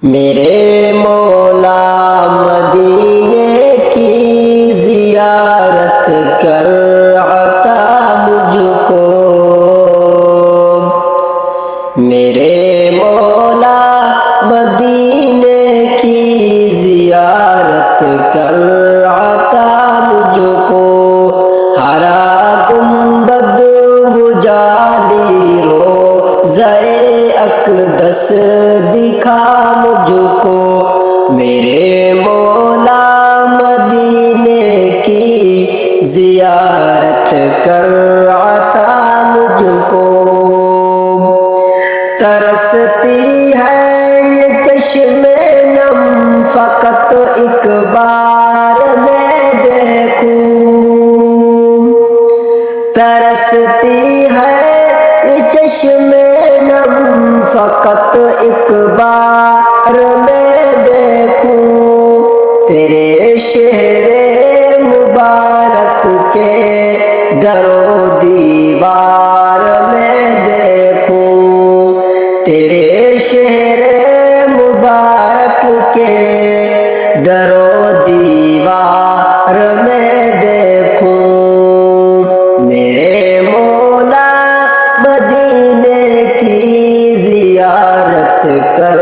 میرے مولا مدینے کی زیارت کر عطا مجھ کو، میرے مولا مدینے کی زیارت کر عطا مجھ کو، ہرا گنبد اجالی روضہ اقدس دکھا مجھ کو، میرے مولا مدینے کی زیارت کر عطا مجھ کو۔ ترستی ہے یہ چشم نم فقط ایک بار میں دیکھوں، ترستی ہے یہ چشم نم فقط ایک بار میں دیکھوں، تیرے شہر مبارک کے در و دیوار میں دیکھوں، تیرے شہر مبارک کے در و دیوار میں دیکھوں، میرے مولا مدینے کی زیارت کر